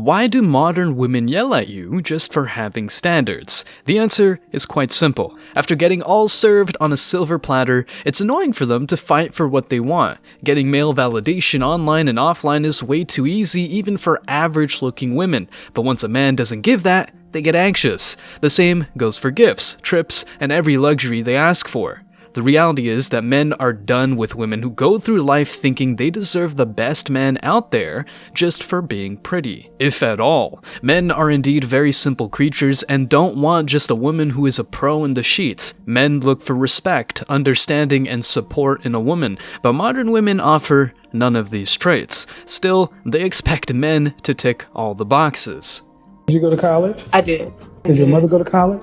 Why do modern women yell at you just for having standards? The answer is quite simple. After getting all served on a silver platter, it's annoying for them to fight for what they want. Getting male validation online and offline is way too easy even for average-looking women, but once a man doesn't give that, they get anxious. The same goes for gifts, trips, and every luxury they ask for. The reality is that men are done with women who go through life thinking they deserve the best man out there just for being pretty, if at all. Men are indeed very simple creatures and don't want just a woman who is a pro in the sheets. Men look for respect, understanding, and support in a woman, but modern women offer none of these traits. Still, they expect men to tick all the boxes. Did you go to college? I did. Did your mother go to college?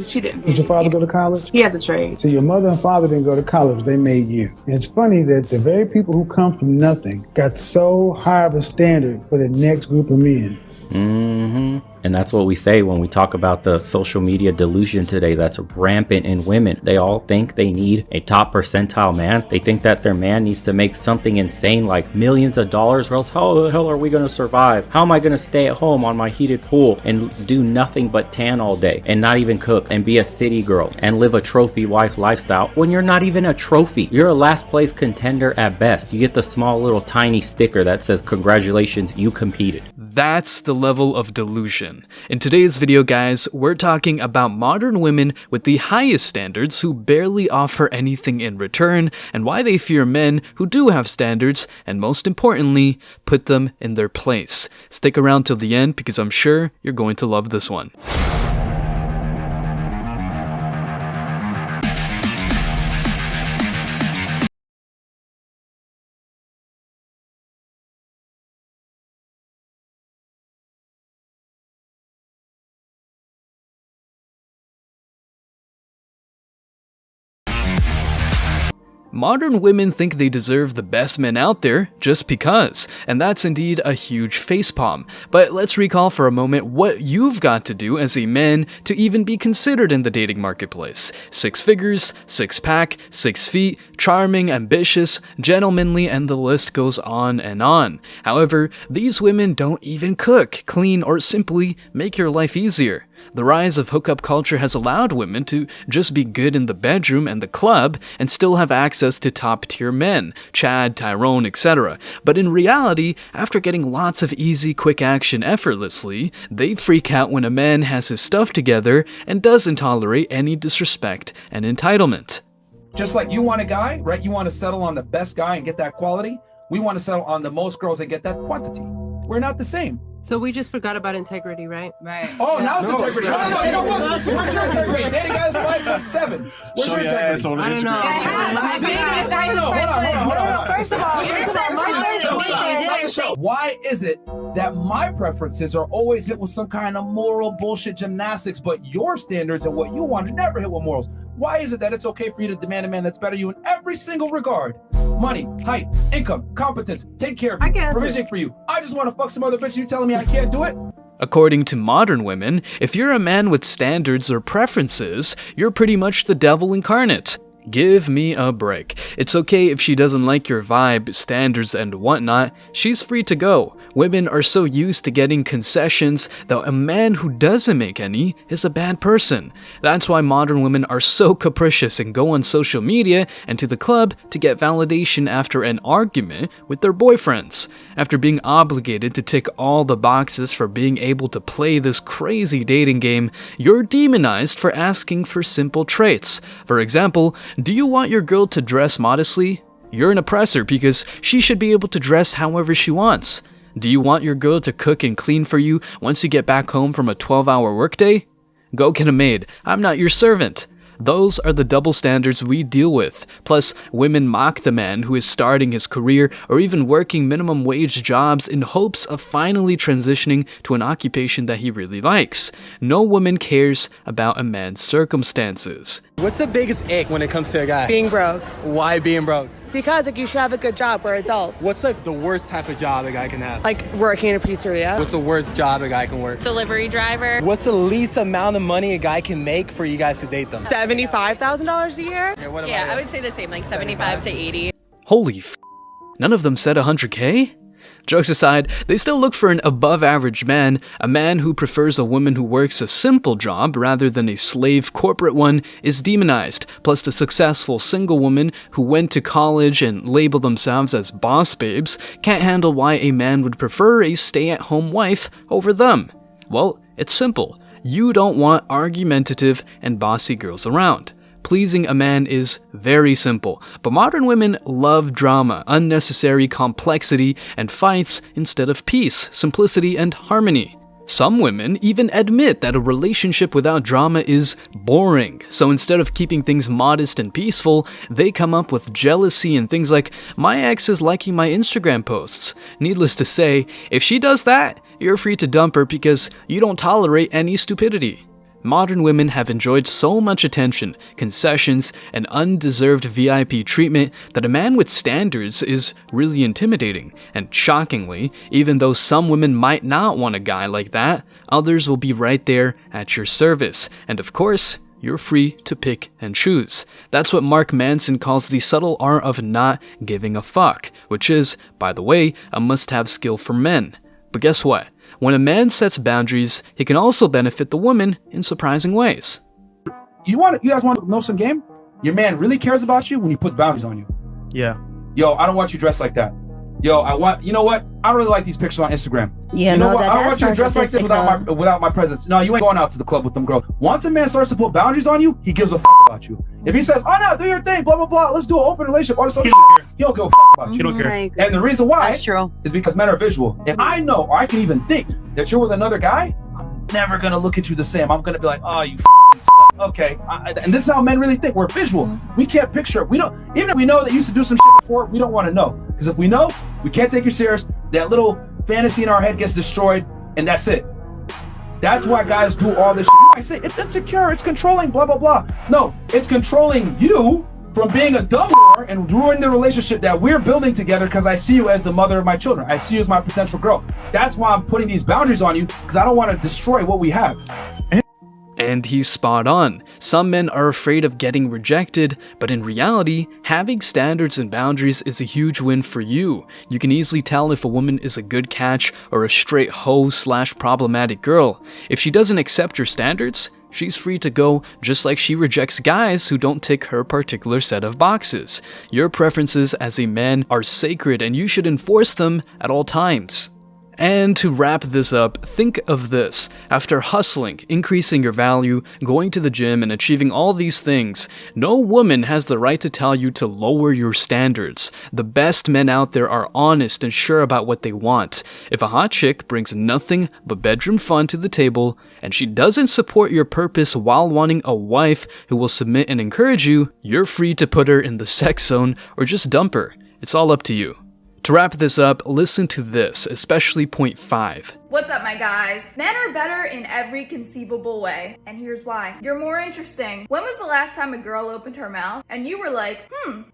She didn't. Did your father go to college? He has a trade. So your mother and father didn't go to college, they made you. And it's funny that the very people who come from nothing got so high of a standard for the next group of men. And that's what we say when we talk about the social media delusion today that's rampant in women. They all think they need a top percentile man. They think that their man needs to make something insane like millions of dollars, or else how the hell are we going to survive? How am I going to stay at home on my heated pool and do nothing but tan all day and not even cook and be a city girl and live a trophy wife lifestyle when you're not even a trophy? You're a last place contender at best. You get the small little tiny sticker that says congratulations, you competed. That's the level of delusion. In today's video, guys, we're talking about modern women with the highest standards who barely offer anything in return, and why they fear men who do have standards, and most importantly, put them in their place. Stick around till the end because I'm sure you're going to love this one. Modern women think they deserve the best men out there just because, and that's indeed a huge facepalm. But let's recall for a moment what you've got to do as a man to even be considered in the dating marketplace. 6 figures, 6-pack, 6 feet, charming, ambitious, gentlemanly, and the list goes on and on. However, these women don't even cook, clean, or simply make your life easier. The rise of hookup culture has allowed women to just be good in the bedroom and the club and still have access to top-tier men, Chad, Tyrone, etc. But in reality, after getting lots of easy, quick action effortlessly, they freak out when a man has his stuff together and doesn't tolerate any disrespect and entitlement. Just like you want a guy, right? You want to settle on the best guy and get that quality. We want to settle on the most girls and get that quantity. We're not the same. So we just forgot about integrity, right? Right. Oh, now it's integrity. Where's your integrity? Dating guys 5'7". Where's your integrity? I don't know. First of all, why is it that my preferences are always hit with some kind of moral bullshit gymnastics, but your standards and what you want never hit with morals? Why is it that it's okay for you to demand a man that's better you in every single regard? Money, height, income, competence, take care of you, provision for you. I just want to fuck some other bitch and you telling me I can't do it? According to modern women, if you're a man with standards or preferences, you're pretty much the devil incarnate. Give me a break. It's okay if she doesn't like your vibe, standards, and whatnot. She's free to go. Women are so used to getting concessions that a man who doesn't make any is a bad person. That's why modern women are so capricious and go on social media and to the club to get validation after an argument with their boyfriends. After being obligated to tick all the boxes for being able to play this crazy dating game, you're demonized for asking for simple traits. For example, do you want your girl to dress modestly? You're an oppressor because she should be able to dress however she wants. Do you want your girl to cook and clean for you once you get back home from a 12-hour workday? Go get a maid. I'm not your servant. Those are the double standards we deal with. Plus, women mock the man who is starting his career or even working minimum wage jobs in hopes of finally transitioning to an occupation that he really likes. No woman cares about a man's circumstances. What's the biggest ick when it comes to a guy? Being broke. Why being broke? Because like you should have a good job. We're adults. What's like the worst type of job a guy can have? Like working in a pizzeria. What's the worst job a guy can work? Delivery driver. What's the least amount of money a guy can make for you guys to date them? $75,000 a year? Yeah, I would say the same, like 75 to 80. Holy f***. None of them said 100K? Jokes aside, they still look for an above-average man. A man who prefers a woman who works a simple job rather than a slave corporate one is demonized. Plus, the successful single woman who went to college and labeled themselves as boss babes can't handle why a man would prefer a stay-at-home wife over them. Well, it's simple. You don't want argumentative and bossy girls around. Pleasing a man is very simple, but modern women love drama, unnecessary complexity, and fights instead of peace, simplicity, and harmony. Some women even admit that a relationship without drama is boring, so instead of keeping things modest and peaceful, they come up with jealousy and things like, "My ex is liking my Instagram posts." Needless to say, if she does that, you're free to dump her because you don't tolerate any stupidity. Modern women have enjoyed so much attention, concessions, and undeserved VIP treatment that a man with standards is really intimidating. And shockingly, even though some women might not want a guy like that, others will be right there at your service. And of course, you're free to pick and choose. That's what Mark Manson calls the subtle art of not giving a fuck, which is, by the way, a must-have skill for men. But guess what? When a man sets boundaries, he can also benefit the woman in surprising ways. You guys want to know some game? Your man really cares about you when you put boundaries on you. Yeah. Yo, I don't want you dressed like that. Yo, you know what? I don't really like these pictures on Instagram. Yeah, you know no, what? I don't want you to dress like this narcissistic, without my presence. No, you ain't going out to the club with them girls. Once a man starts to put boundaries on you, he gives a fuck about you. If he says, "Oh no, do your thing, blah blah blah, let's do an open relationship," all this other shit, he don't give a fuck about She you. don't care. And the reason why That's true. is because men are visual. If I know or I can even think that you're with another guy, I'm never gonna look at you the same. I'm gonna be like, "Oh, you f***ing slut." Okay. And this is how men really think. We're visual. We can't picture. We don't. Even if we know that you used to do some shit before, we don't want to know. Because if we know, we can't take you serious. That little fantasy in our head gets destroyed, and that's it. That's why guys do all this shit. You might say it's insecure, it's controlling, blah blah blah. No, it's controlling you from being a dumb whore and ruining the relationship that we're building together because I see you as the mother of my children. I see you as my potential girl. That's why I'm putting these boundaries on you, because I don't want to destroy what we have. And he's spot on. Some men are afraid of getting rejected, but in reality, having standards and boundaries is a huge win for you. You can easily tell if a woman is a good catch or a straight hoe/problematic girl. If she doesn't accept your standards, she's free to go, just like she rejects guys who don't tick her particular set of boxes. Your preferences as a man are sacred and you should enforce them at all times. And to wrap this up, think of this. After hustling, increasing your value, going to the gym, and achieving all these things, no woman has the right to tell you to lower your standards. The best men out there are honest and sure about what they want. If a hot chick brings nothing but bedroom fun to the table, and she doesn't support your purpose while wanting a wife who will submit and encourage you, you're free to put her in the sex zone or just dump her. It's all up to you. To wrap this up, listen to this, especially point 5. What's up, my guys? Men are better in every conceivable way, and here's why. You're more interesting. When was the last time a girl opened her mouth and you were like,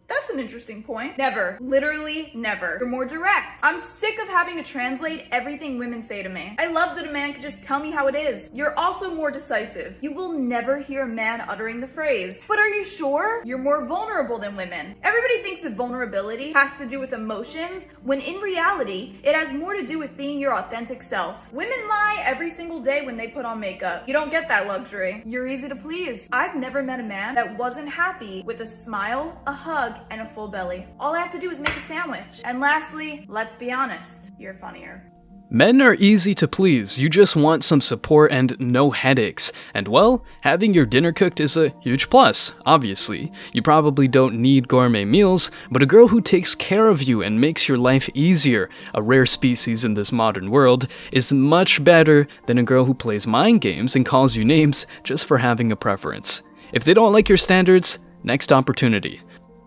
that's an interesting point? Never. Literally never. You're more direct. I'm sick of having to translate everything women say to me. I love that a man can just tell me how it is. You're also more decisive. You will never hear a man uttering the phrase, "But are you sure?" You're more vulnerable than women. Everybody thinks that vulnerability has to do with emotions, when in reality, it has more to do with being your authentic self. Women lie every single day when they put on makeup. You don't get that luxury. You're easy to please. I've never met a man that wasn't happy with a smile, a hug, and a full belly. All I have to do is make a sandwich. And lastly, let's be honest, you're funnier. Men are easy to please, you just want some support and no headaches. And well, having your dinner cooked is a huge plus, obviously. You probably don't need gourmet meals, but a girl who takes care of you and makes your life easier, a rare species in this modern world, is much better than a girl who plays mind games and calls you names just for having a preference. If they don't like your standards, next opportunity.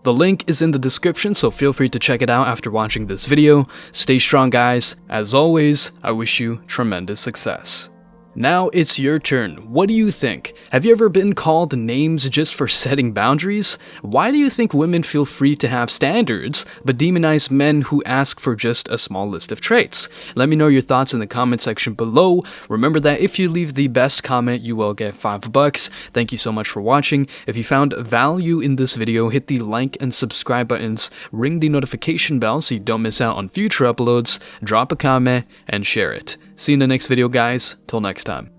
The link is in the description, so feel free to check it out after watching this video. Stay strong, guys. As always, I wish you tremendous success. Now it's your turn. What do you think? Have you ever been called names just for setting boundaries? Why do you think women feel free to have standards, but demonize men who ask for just a small list of traits? Let me know your thoughts in the comment section below. Remember that if you leave the best comment, you will get $5. Thank you so much for watching. If you found value in this video, hit the like and subscribe buttons, ring the notification bell so you don't miss out on future uploads, drop a comment, and share it. See you in the next video, guys. Till next time.